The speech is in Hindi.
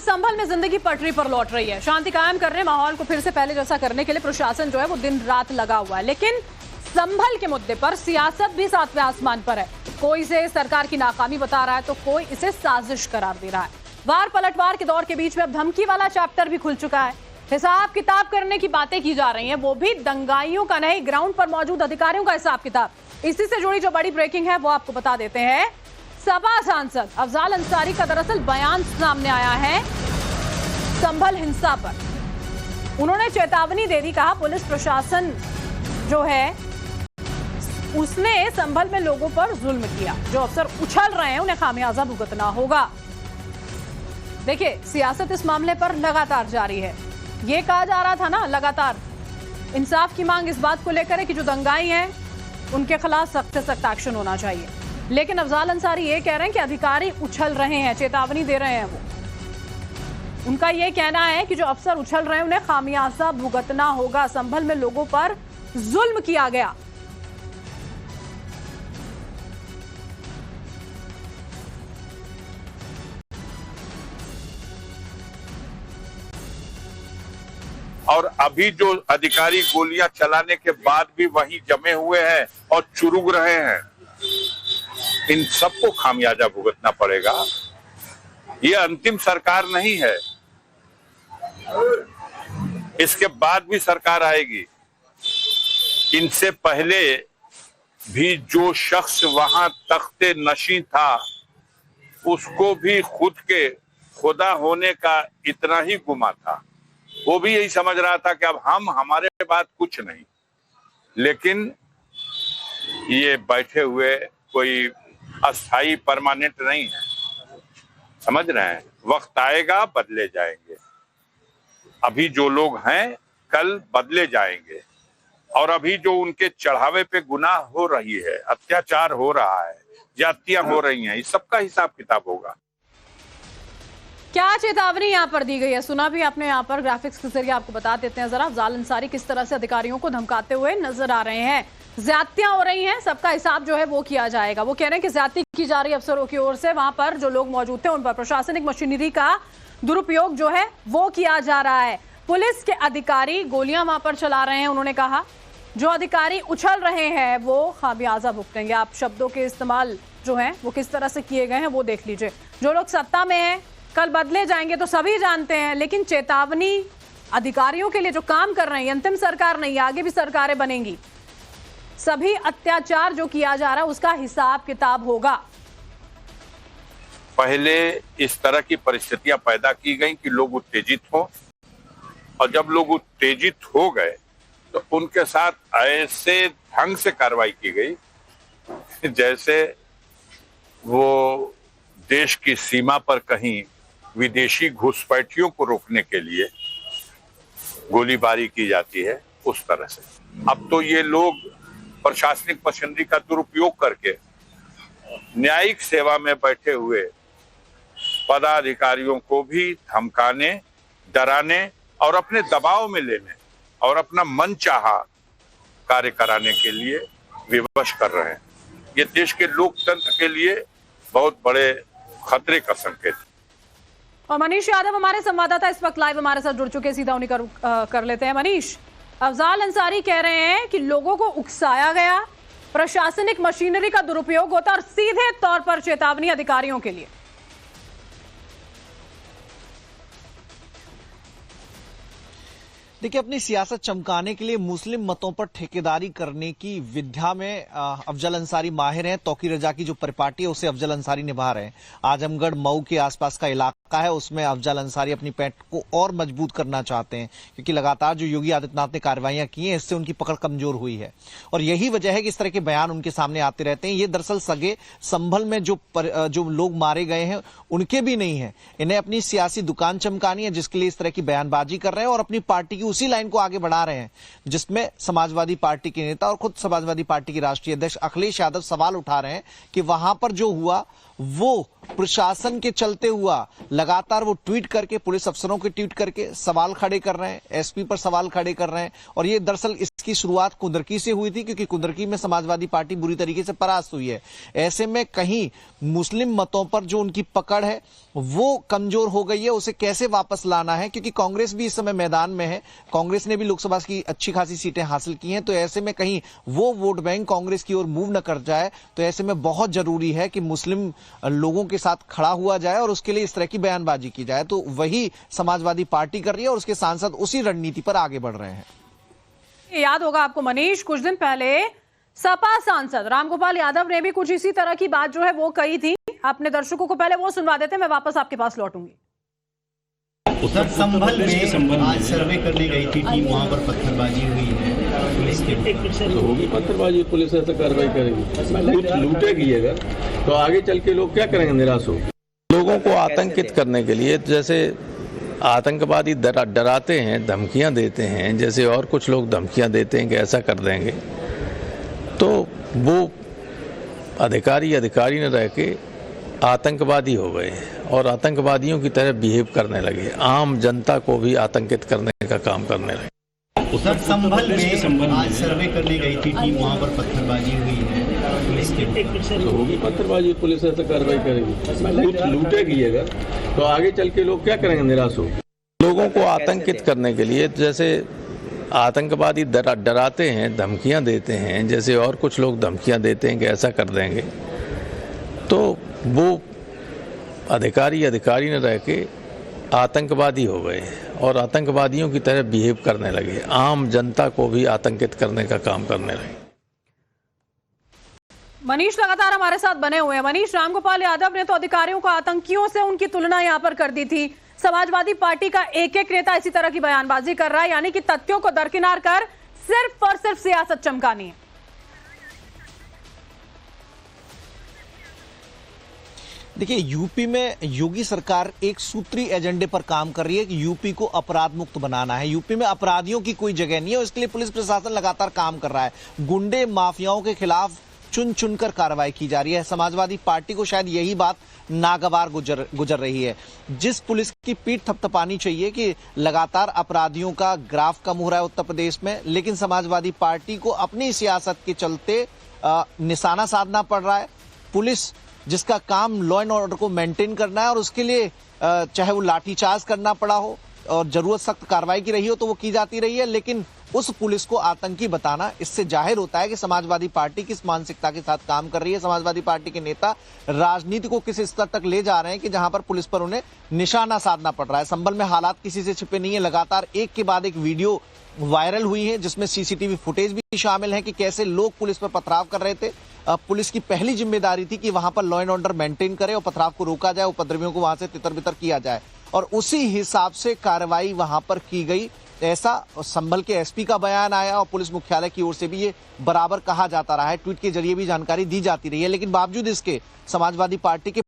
संभल में जिंदगी पटरी पर लौट रही है। शांति कायम करने, माहौल को फिर से पहले जैसा करने के लिए प्रशासन जो है वो दिन रात लगा हुआ है, लेकिन संभल के मुद्दे पर सियासत भी सातवें आसमान पर है। कोई इसे सरकार की नाकामी बता रहा है तो कोई इसे साजिश करार दे रहा है। वार पलटवार के दौर के बीच में अब धमकी वाला चैप्टर भी खुल चुका है। हिसाब किताब करने की बातें की जा रही हैं, वो भी दंगाइयों का नहीं, ग्राउंड पर मौजूद अधिकारियों का हिसाब किताब। इसी से जुड़ी जो बड़ी ब्रेकिंग है वो आपको बता देते हैं। सपा सांसद अफजाल अंसारी का दरअसल बयान सामने आया है संभल हिंसा पर। उन्होंने चेतावनी दे दी, कहा पुलिस प्रशासन जो है उसने संभल में लोगों पर जुल्म किया। जो अफसर उछल रहे हैं उन्हें खामियाजा भुगतना होगा। देखिए, सियासत इस मामले पर लगातार जारी है। ये कहा जा रहा था ना लगातार, इंसाफ की मांग इस बात को लेकर है कि जो दंगाई हैं उनके खिलाफ सख्त से सख्त एक्शन होना चाहिए। लेकिन अफजाल अंसारी ये कह रहे हैं कि अधिकारी उछल रहे हैं, चेतावनी दे रहे हैं। वो उनका ये कहना है कि जो अफसर उछल रहे हैं उन्हें खामियाजा भुगतना होगा। संभल में लोगों पर जुल्म किया गया। और अभी जो अधिकारी गोलियां चलाने के बाद भी वहीं जमे हुए हैं और चुरुक रहे हैं, इन सबको खामियाजा भुगतना पड़ेगा। ये अंतिम सरकार नहीं है, इसके बाद भी सरकार आएगी। इनसे पहले भी जो शख्स वहां तख्ते नशी था उसको भी खुद के खुदा होने का इतना ही गुमा था। वो भी यही समझ रहा था कि अब हमारे बाद कुछ नहीं। लेकिन ये बैठे हुए कोई अस्थाई परमानेंट नहीं है, समझ रहे हैं। वक्त आएगा बदले जाएंगे। अभी जो लोग हैं कल बदले जाएंगे। और अभी जो उनके चढ़ावे पे गुनाह हो रही है, अत्याचार हो रहा है, जातियां हो रही हैं, इस सबका हिसाब किताब होगा। क्या चेतावनी यहाँ पर दी गई है, सुना भी आपने। यहाँ पर ग्राफिक्स के जरिए आपको बता देते हैं जरा। अफजाल अंसारी किस तरह से अधिकारियों को धमकाते हुए नजर आ रहे हैं। ज्यादतियां हो रही हैं, सबका हिसाब जो है वो किया जाएगा। वो कह रहे हैं कि ज्यादती की जा रही है अफसरों की ओर से। वहां पर जो लोग मौजूद थे उन पर प्रशासनिक मशीनरी का दुरुपयोग जो है वो किया जा रहा है। पुलिस के अधिकारी गोलियां वहां पर चला रहे हैं। उन्होंने कहा जो अधिकारी उछल रहे हैं वो खामियाजा भुगतेंगे। आप शब्दों के इस्तेमाल जो है वो किस तरह से किए गए हैं वो देख लीजिए। जो लोग सत्ता में हैं कल बदले जाएंगे तो सभी जानते हैं, लेकिन चेतावनी अधिकारियों के लिए जो काम कर रहे हैं, अंतिम सरकार नहीं, आगे भी सरकारें बनेंगी। सभी अत्याचार जो किया जा रहा है उसका हिसाब किताब होगा। पहले इस तरह की परिस्थितियां पैदा की गई कि लोग उत्तेजित हों, और जब लोग उत्तेजित हो गए तो उनके साथ ऐसे ढंग से कार्रवाई की गई जैसे वो देश की सीमा पर कहीं विदेशी घुसपैठियों को रोकने के लिए गोलीबारी की जाती है, उस तरह से। अब तो ये लोग प्रशासनिक मशीनरी का दुरुपयोग करके न्यायिक सेवा में बैठे हुए पदाधिकारियों को भी धमकाने, डराने और अपने दबाव में लेने और अपना मनचाहा कार्य कराने के लिए विवश कर रहे हैं। ये देश के लोकतंत्र के लिए बहुत बड़े खतरे का संकेत। और मनीष यादव हमारे संवाददाता इस वक्त लाइव हमारे साथ जुड़ चुके, सीधा उन्हीं कर लेते हैं। मनीष, अफजाल अंसारी कह रहे हैं कि लोगों को उकसाया गया, प्रशासनिक मशीनरी का दुरुपयोग होता और सीधे तौर पर चेतावनी अधिकारियों के लिए। देखिए, अपनी सियासत चमकाने के लिए मुस्लिम मतों पर ठेकेदारी करने की विद्या में अफजल अंसारी माहिर हैं। तौकीर रजा की जो परिपाटी है उसे अफजल अंसारी निभा रहे हैं। आजमगढ़ मऊ के आसपास का इलाका है, उसमें अफजल अंसारी अपनी पैठ को और मजबूत करना चाहते हैं, क्योंकि लगातार जो योगी आदित्यनाथ ने कार्रवाइयां की हैं इससे उनकी पकड़ कमजोर हुई है। और यही वजह है कि इस तरह के बयान उनके सामने आते रहते हैं। ये दरअसल सगे संभल में जो लोग मारे गए हैं उनके भी नहीं है। इन्हें अपनी सियासी दुकान चमकानी है, जिसके लिए इस तरह की बयानबाजी कर रहे हैं और अपनी पार्टी की उसी लाइन को आगे बढ़ा रहे हैं, जिसमें समाजवादी पार्टी के नेता और खुद समाजवादी पार्टी के राष्ट्रीय अध्यक्ष अखिलेश यादव सवाल उठा रहे हैं कि वहां पर जो हुआ वो प्रशासन के चलते हुआ लगातार वो ट्वीट करके, पुलिस अफसरों के ट्वीट करके सवाल खड़े कर रहे हैं, एसपी पर सवाल खड़े कर रहे हैं। और ये दरअसल इसकी शुरुआत कुंदरकी से हुई थी, क्योंकि कुंदरकी में समाजवादी पार्टी बुरी तरीके से परास्त हुई है। ऐसे में कहीं मुस्लिम मतों पर जो उनकी पकड़ है वो कमजोर हो गई है, उसे कैसे वापस लाना है, क्योंकि कांग्रेस भी इस समय मैदान में है। कांग्रेस ने भी लोकसभा की अच्छी खासी सीटें हासिल की हैं, तो ऐसे में कहीं वो वोट बैंक कांग्रेस की ओर मूव न कर जाए, तो ऐसे में बहुत जरूरी है कि मुस्लिम लोगों के साथ खड़ा हुआ जाए और उसके लिए इस तरह की बयानबाजी की जाए। तो वही समाजवादी पार्टी कर रही है और उसके सांसद उसी रणनीति पर आगे बढ़ रहे हैं। याद होगा आपको मनीष, कुछ दिन पहले सपा सांसद रामगोपाल यादव ने भी कुछ इसी तरह की बात जो है वो कही थी। अपने दर्शकों को पहले वो सुनवा देते, मैं वापस आपके पास लौटूंगी। सर, संभल में आज सर्वे करने गई थी टीम, वहां पर पत्थरबाजी हुई है पुलिस के। तो होगी पत्थरबाजी, पुलिस ऐसा कार्रवाई करेगी। लूटेगी अगर, तो आगे चल के लोग क्या करेंगे? निराश हो। लोगों को आतंकित करने के लिए जैसे आतंकवादी डराते हैं, धमकियां देते हैं, जैसे और कुछ लोग धमकियां देते हैं कि ऐसा कर देंगे, तो वो अधिकारी न रह के आतंकवादी हो गए और आतंकवादियों की तरह बिहेव करने लगे, आम जनता को भी आतंकित करने का काम करने लगे। सर, संभल में आज सर्वे करने गई थी टीम, वहां पर पत्थरबाजी हुई है पुलिस के। तो होगी पत्थरबाजी, पुलिस ऐसा कार्रवाई करेगी। लूटेगी अगर, तो आगे चल के लोग क्या करेंगे? निराश हो। लोगों को आतंकित करने के लिए जैसे आतंकवादी डराते हैं, धमकियां देते हैं, जैसे और कुछ लोग धमकियां देते हैं कि ऐसा कर देंगे, तो वो अधिकारी न रह के आतंकवादी हो गए और आतंकवादियों की तरह बिहेव करने लगे, आम जनता को भी आतंकित करने का काम करने लगे। मनीष लगातार हमारे साथ बने हुए हैं। मनीष, रामगोपाल यादव ने तो अधिकारियों को आतंकियों से उनकी तुलना यहां पर कर दी थी। समाजवादी पार्टी का एक एक नेता इसी तरह की बयानबाजी कर रहा है, यानी कि तथ्यों को दरकिनार कर सिर्फ और सिर्फ सियासत चमकानी है। देखिए, यूपी में योगी सरकार एक सूत्री एजेंडे पर काम कर रही है कि यूपी को अपराध मुक्त बनाना है। यूपी में अपराधियों की कोई जगह नहीं है और इसके लिए पुलिस प्रशासन लगातार काम कर रहा है। गुंडे माफियाओं के खिलाफ चुन चुनकर कार्रवाई की जा रही है। समाजवादी पार्टी को शायद यही बात नागवार गुजर रही है। जिस पुलिस की पीठ थपथपानी चाहिए कि लगातार अपराधियों का ग्राफ कम हो रहा है उत्तर प्रदेश में, लेकिन समाजवादी पार्टी को अपनी सियासत के चलते निशाना साधना पड़ रहा है। पुलिस जिसका काम लॉ एंड ऑर्डर को मेंटेन करना है और उसके लिए चाहे वो लाठीचार्ज करना पड़ा हो और जरूरत सख्त कार्रवाई की रही हो तो वो की जाती रही है, लेकिन उस पुलिस को आतंकी बताना, इससे जाहिर होता है कि समाजवादी पार्टी किस मानसिकता के साथ काम कर रही है। समाजवादी पार्टी के नेता राजनीति को किस स्तर तक ले जा रहे हैं कि जहां पर पुलिस पर उन्हें निशाना साधना पड़ रहा है। संभल में हालात किसी से छिपे नहीं है, लगातार एक के बाद एक वीडियो वायरल हुई है जिसमें सीसीटीवी फुटेज भी शामिल है कि कैसे लोग पुलिस पर पथराव कर रहे थे। पुलिस की पहली जिम्मेदारी थी कि वहां पर लॉ एंड ऑर्डर मेंटेन करे और पथराव को रोका जाए, उपद्रवियों को वहां से तितर बितर किया जाए और उसी हिसाब से कार्रवाई वहां पर की गई। ऐसा संभल के एसपी का बयान आया और पुलिस मुख्यालय की ओर से भी ये बराबर कहा जाता रहा है, ट्वीट के जरिए भी जानकारी दी जाती रही है। लेकिन बावजूद इसके समाजवादी पार्टी के